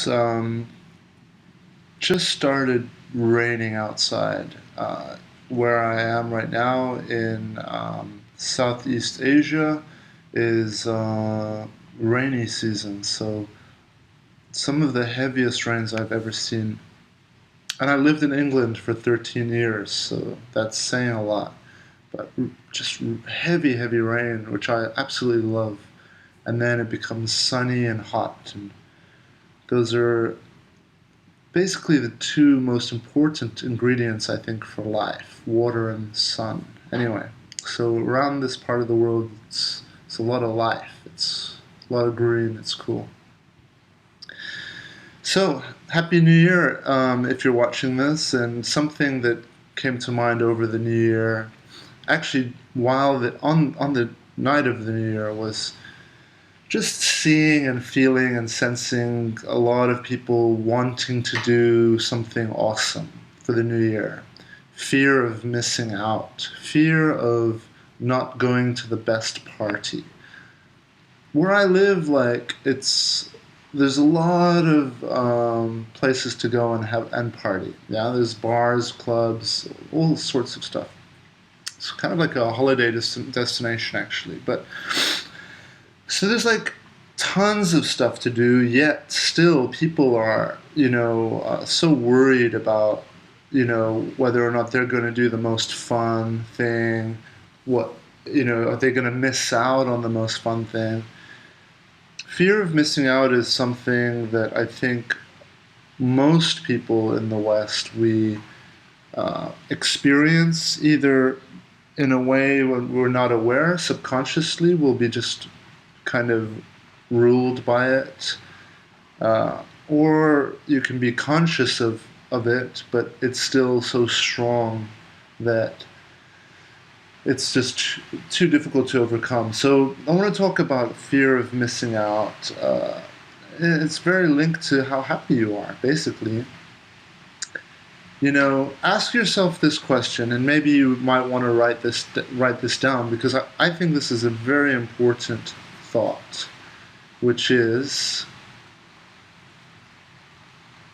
It's just started raining outside. Where I am right now in Southeast Asia is rainy season, so some of the heaviest rains I've ever seen. And I lived in England for 13 years, so that's saying a lot. But just heavy, heavy rain, which I absolutely love. And then it becomes sunny and hot, and those are basically the two most important ingredients, I think, for life: water and sun. Anyway, so around this part of the world, it's a lot of life. It's a lot of green. It's cool. So, Happy New Year if you're watching this. And something that came to mind over the New Year, actually, while on the night of the New Year, was just seeing and feeling and sensing a lot of people wanting to do something awesome for the new year. Fear of missing out, fear of not going to the best party. Where I live, there's a lot of places to go and party. Yeah, there's bars, clubs, all sorts of stuff. It's kind of like a holiday destination, actually, but. So there's tons of stuff to do, yet still people are, so worried about, whether or not they're going to do the most fun thing. Are they going to miss out on the most fun thing? Fear of missing out is something that I think most people in the West, we experience either in a way when we're not aware, subconsciously, we'll be just kind of ruled by it, or you can be conscious of it, but it's still so strong that it's just too difficult to overcome. So I want to talk about fear of missing out. It's very linked to how happy you are, basically. Ask yourself this question, and maybe you might want to write this down, because I think this is a very important thought, which is,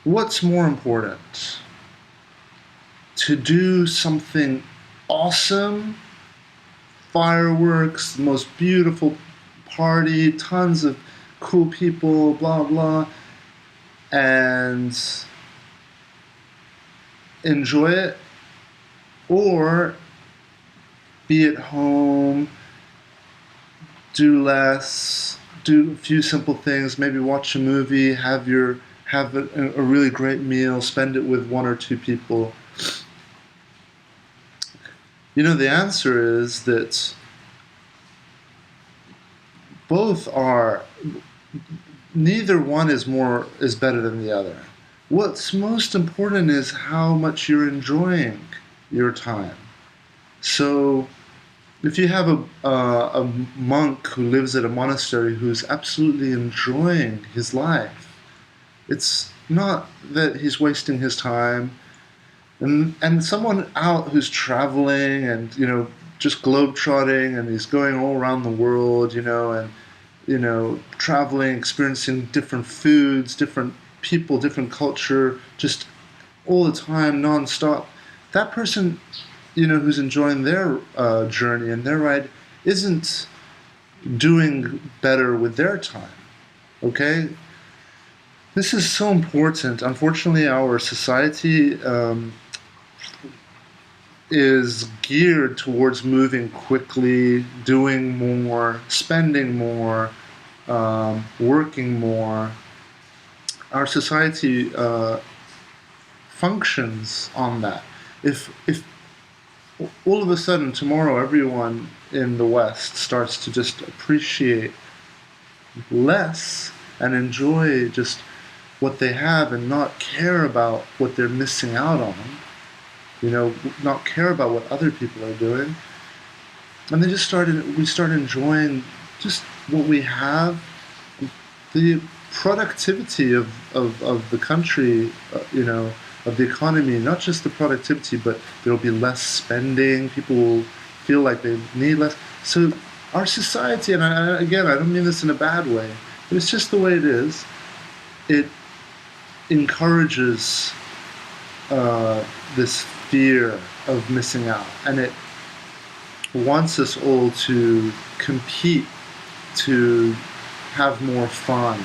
what's more important? To do something awesome, fireworks, the most beautiful party, tons of cool people, blah blah, and enjoy it, or be at home, do less, do a few simple things, maybe watch a movie, have a really great meal, spend it with one or two people. The answer is that neither one is better than the other. What's most important is how much you're enjoying your time. So if you have a monk who lives at a monastery who's absolutely enjoying his life, it's not that he's wasting his time. And someone out who's traveling and, just globetrotting, and he's going all around the world, and, traveling, experiencing different foods, different people, different culture, just all the time, nonstop. That person, who's enjoying their journey and their ride, isn't doing better with their time. Okay? This is so important. Unfortunately, our society is geared towards moving quickly, doing more, spending more, working more. Our society functions on that. If all of a sudden tomorrow everyone in the West starts to just appreciate less and enjoy just what they have and not care about what they're missing out on, not care about what other people are doing, and we start enjoying just what we have, the productivity of the country, of the economy, not just the productivity, but there'll be less spending, people will feel like they need less. So our society, and again, I don't mean this in a bad way, but it's just the way it is, it encourages this fear of missing out, and it wants us all to compete, to have more fun,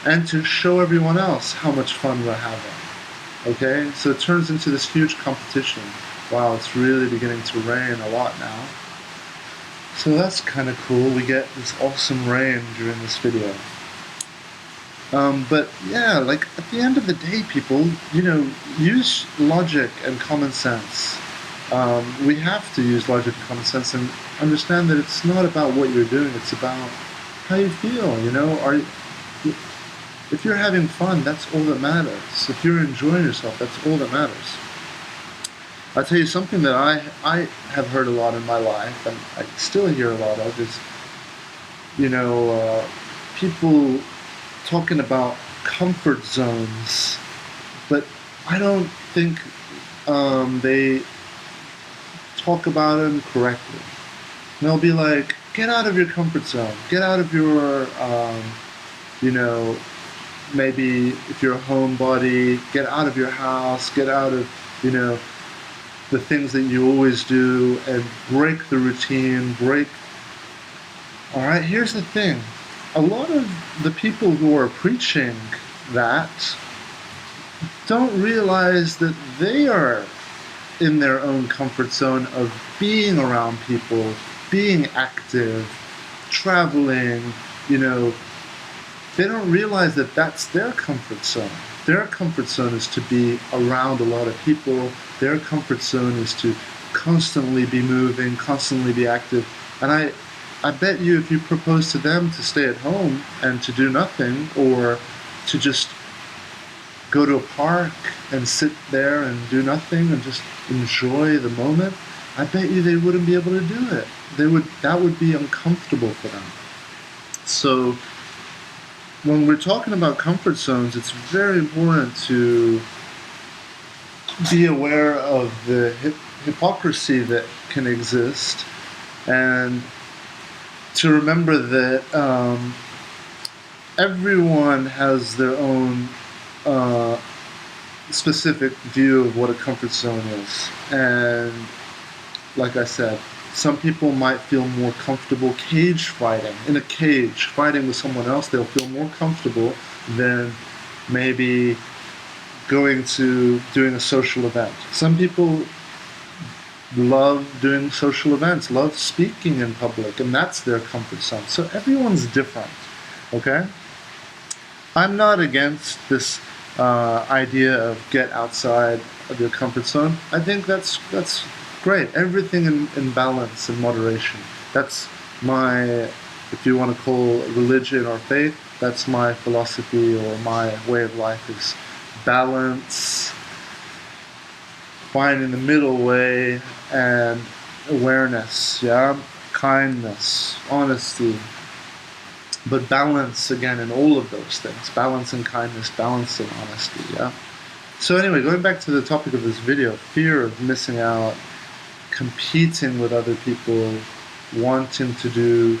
and to show everyone else how much fun we're having. Okay? So it turns into this huge competition. Wow, it's really beginning to rain a lot now. So that's kind of cool. We get this awesome rain during this video. But yeah, like at the end of the day, people, use logic and common sense. We have to use logic and common sense and understand that it's not about what you're doing, it's about how you feel, if you're having fun, that's all that matters. If you're enjoying yourself, that's all that matters. I'll tell you something that I have heard a lot in my life, and I still hear a lot of, is, people talking about comfort zones, but I don't think they talk about them correctly. And they'll be like, get out of your comfort zone, get out of your, maybe if you're a homebody, get out of your house, get out of, the things that you always do, and break the routine, All right, here's the thing. A lot of the people who are preaching that don't realize that they are in their own comfort zone of being around people, being active, traveling, they don't realize that that's their comfort zone. Their comfort zone is to be around a lot of people. Their comfort zone is to constantly be moving, constantly be active. And I bet you if you propose to them to stay at home and to do nothing, or to just go to a park and sit there and do nothing and just enjoy the moment, I bet you they wouldn't be able to do it. That would be uncomfortable for them. So when we're talking about comfort zones, it's very important to be aware of the hypocrisy that can exist, and to remember that everyone has their own specific view of what a comfort zone is. And like I said, some people might feel more comfortable cage fighting. In a cage, fighting with someone else, they'll feel more comfortable than maybe doing a social event. Some people love doing social events, love speaking in public, and that's their comfort zone. So everyone's different, okay? I'm not against this idea of get outside of your comfort zone. I think that's great. Everything in balance and moderation. That's my, if you want to call religion or faith, that's my philosophy or my way of life, is balance, finding the middle way, and awareness, kindness, honesty, but balance again in all of those things. Balance and kindness, balance and honesty, So anyway, going back to the topic of this video, fear of missing out, competing with other people, wanting to do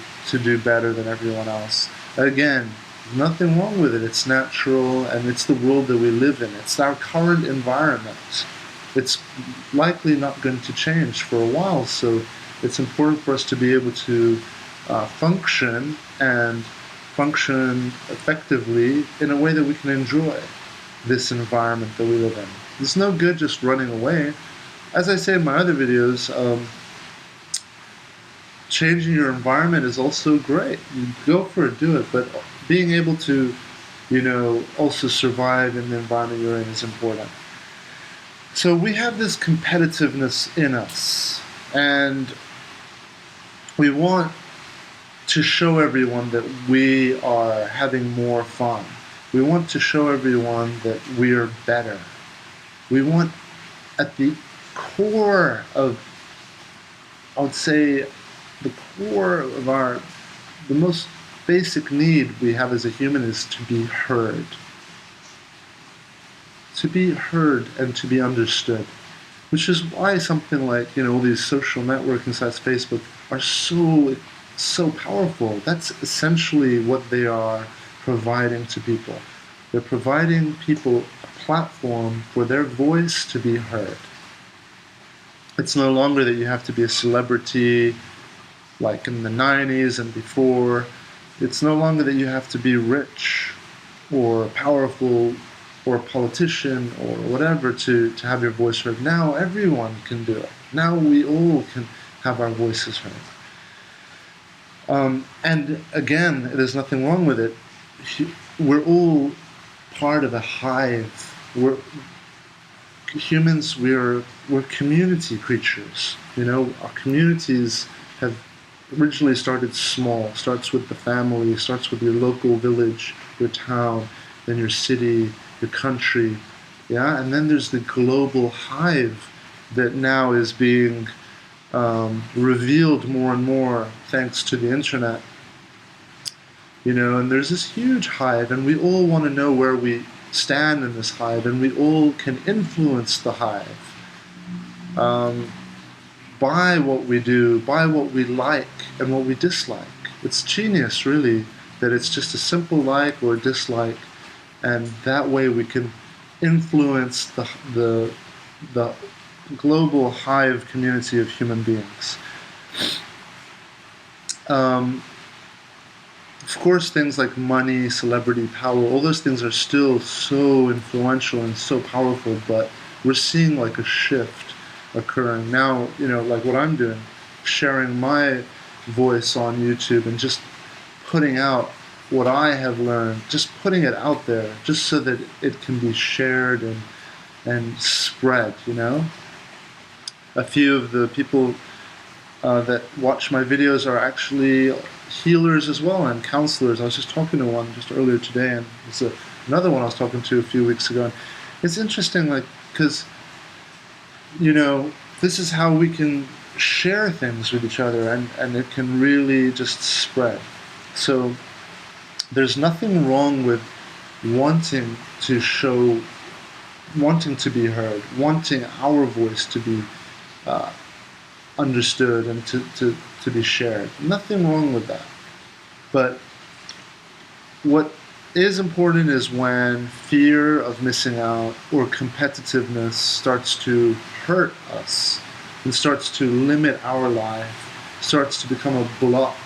better than everyone else. Again, nothing wrong with it. It's natural, and it's the world that we live in. It's our current environment. It's likely not going to change for a while, so it's important for us to be able to function effectively in a way that we can enjoy this environment that we live in. It's no good just running away. As I say in my other videos, changing your environment is also great. You go for it, do it, but being able to, also survive in the environment you're in is important. So we have this competitiveness in us, and we want to show everyone that we are having more fun. We want to show everyone that we are better. We want, at the core of, I would say, the core of the most basic need we have as a human is to be heard. To be heard and to be understood. Which is why something like, all these social networking sites, Facebook, are so powerful. That's essentially what they are providing to people. They're providing people a platform for their voice to be heard. It's no longer that you have to be a celebrity like in the 90s and before. It's no longer that you have to be rich or powerful or a politician or whatever to have your voice heard. Now everyone can do it. Now we all can have our voices heard. And again, there's nothing wrong with it. We're all part of a hive. Humans, we're community creatures. You know, our communities have originally started small. Starts with the family, starts with your local village, your town, then your city, your country, yeah, and then there's the global hive that now is being revealed more and more thanks to the internet. You know, and there's this huge hive, and we all want to know where we stand in this hive, and we all can influence the hive by what we do, by what we like and what we dislike. It's genius, really, that it's just a simple like or dislike, and that way we can influence the global hive community of human beings. Of course, things like money, celebrity, power, all those things are still so influential and so powerful, but we're seeing like a shift occurring now. You know, like what I'm doing, sharing my voice on YouTube and just putting out what I have learned, just putting it out there, just so that it can be shared and spread, you know? A few of the people that watch my videos are actually healers as well and counselors. I was just talking to one just earlier today, and it's another one I was talking to a few weeks ago. And it's interesting, like, because, you know, this is how we can share things with each other, and it can really just spread. So there's nothing wrong with wanting to show, wanting to be heard, wanting our voice to be understood and to be shared. Nothing wrong with that. But what is important is when fear of missing out or competitiveness starts to hurt us and starts to limit our life, starts to become a block,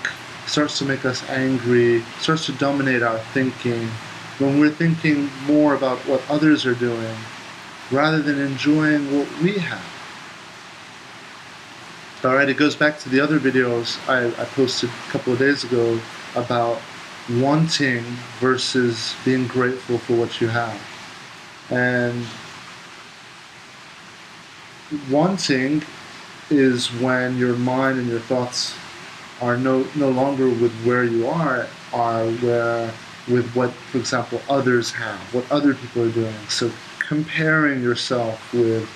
starts to make us angry, starts to dominate our thinking, when we're thinking more about what others are doing rather than enjoying what we have. Alright, it goes back to the other videos I posted a couple of days ago about wanting versus being grateful for what you have. And wanting is when your mind and your thoughts are no longer with where you are where with what, for example, others have, what other people are doing. So comparing yourself with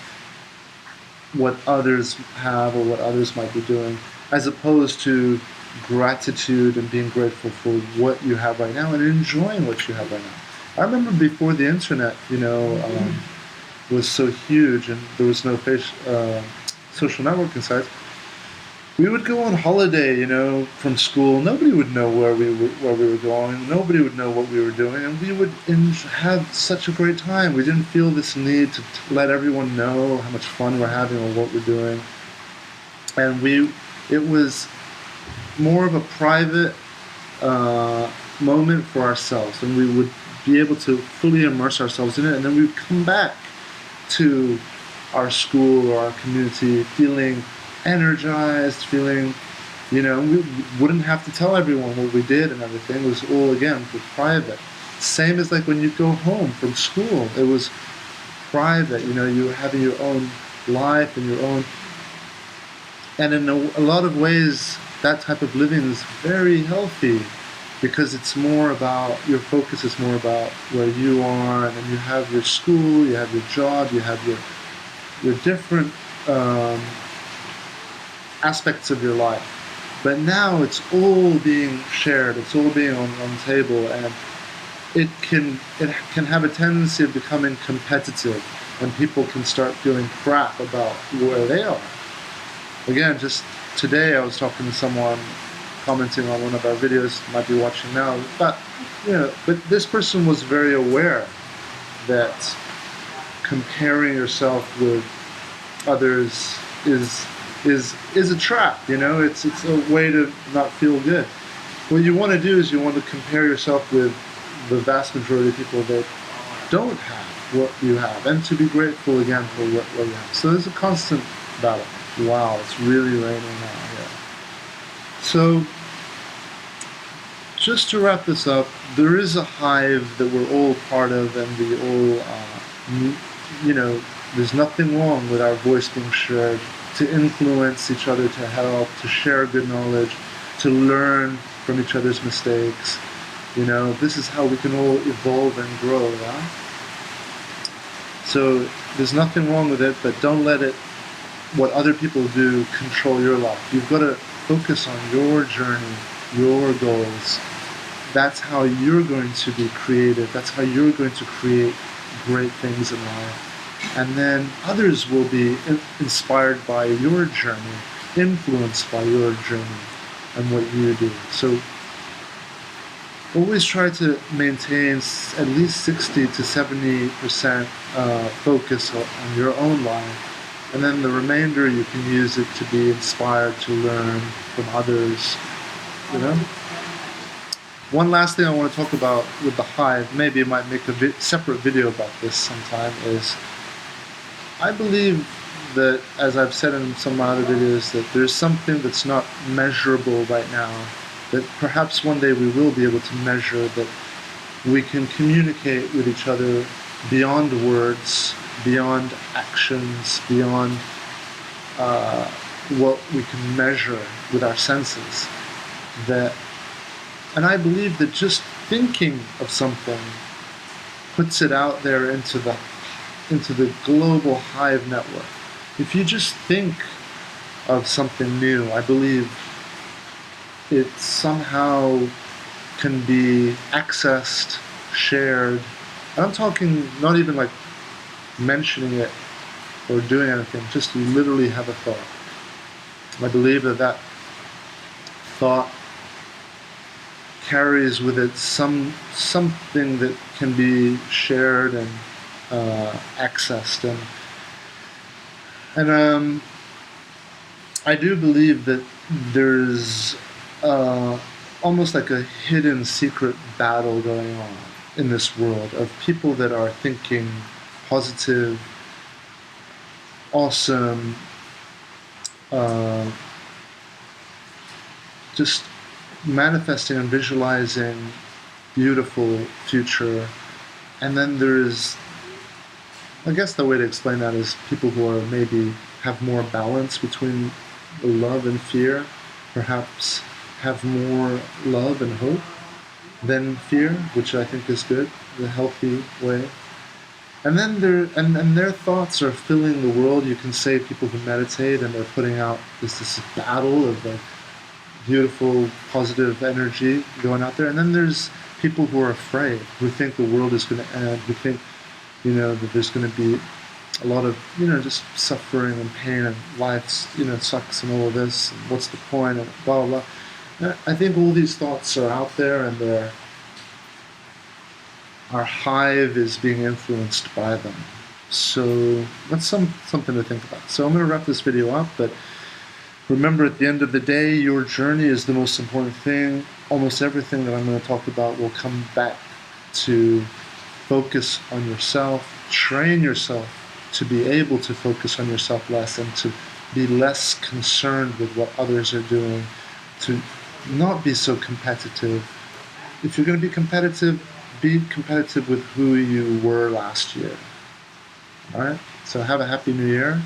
what others have or what others might be doing, as opposed to gratitude and being grateful for what you have right now and enjoying what you have right now. I remember before the internet, you know, was so huge and there was no social networking sites, we would go on holiday, you know, from school. Nobody would know where we were going. Nobody would know what we were doing, and we would have such a great time. We didn't feel this need to let everyone know how much fun we're having or what we're doing. And it was more of a private moment for ourselves, and we would be able to fully immerse ourselves in it, and then we would come back to our school or our community feeling energized, feeling, you know, we wouldn't have to tell everyone what we did and everything. It was all, again, private. Same as like when you go home from school, it was private, you know, you were having your own life and your own, and in a lot of ways, that type of living is very healthy because it's more about, your focus is more about where you are, and then you have your school, you have your job, you have your different aspects of your life. But now it's all being shared, it's all being on the table, and it can have a tendency of becoming competitive, and people can start feeling crap about where they are. Again, just today I was talking to someone commenting on one of our videos, might be watching now. But but this person was very aware that comparing yourself with others is a trap. It's a way to not feel good. What you want to do is you want to compare yourself with the vast majority of people that don't have what you have, and to be grateful again for what you have. So there's a constant battle. Wow, it's really raining now here. So just to wrap this up, there is a hive that we're all part of, and we all, there's nothing wrong with our voice being shared, to influence each other, to help, to share good knowledge, to learn from each other's mistakes. This is how we can all evolve and grow, yeah? So there's nothing wrong with it, but don't let what other people do, control your life. You've got to focus on your journey, your goals. That's how you're going to be creative. That's how you're going to create great things in life. And then others will be inspired by your journey, influenced by your journey and what you do. So always try to maintain at least 60 to 70% focus on your own life. And then the remainder, you can use it to be inspired, to learn from others. One last thing I want to talk about with the hive, maybe I might make a separate video about this sometime, is I believe that, as I've said in some of my other videos, that there's something that's not measurable right now, that perhaps one day we will be able to measure, that we can communicate with each other beyond words, beyond actions, beyond what we can measure with our senses. And I believe that just thinking of something puts it out there into the global hive network. If you just think of something new, I believe it somehow can be accessed, shared. And I'm talking not even like mentioning it or doing anything, just literally have a thought. I believe that thought carries with it something that can be shared and accessed, and I do believe that there's almost like a hidden secret battle going on in this world of people that are thinking positive, awesome, just manifesting and visualizing beautiful future. And then there's, I guess the way to explain that is people who are maybe have more balance between love and fear, perhaps have more love and hope than fear, which I think is good, the healthy way. And then their thoughts are filling the world. You can say people who meditate and they're putting out this battle of like beautiful, positive energy going out there. And then there's people who are afraid, who think the world is going to end, who think, that there's going to be a lot of, just suffering and pain, and life, sucks and all of this, and what's the point, and blah, blah, blah. I think all these thoughts are out there, and our hive is being influenced by them. So that's something to think about. So I'm going to wrap this video up, but remember, at the end of the day, your journey is the most important thing. Almost everything that I'm going to talk about will come back to focus on yourself, train yourself to be able to focus on yourself less, and to be less concerned with what others are doing, to not be so competitive. If you're going to be competitive with who you were last year. All right? So have a happy new year,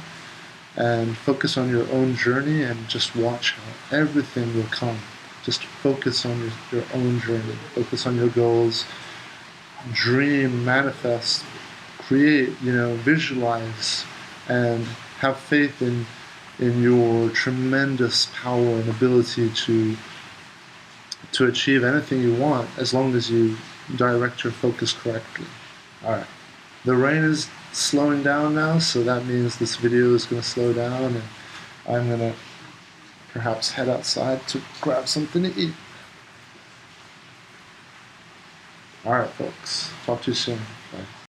and focus on your own journey, and just watch how everything will come. Just focus on your own journey. Focus on your goals. Dream, manifest, create, visualize, and have faith in your tremendous power and ability to achieve anything you want, as long as you direct your focus correctly. Alright. The rain is slowing down now, so that means this video is going to slow down, and I'm going to perhaps head outside to grab something to eat. All right, folks. Talk to you soon.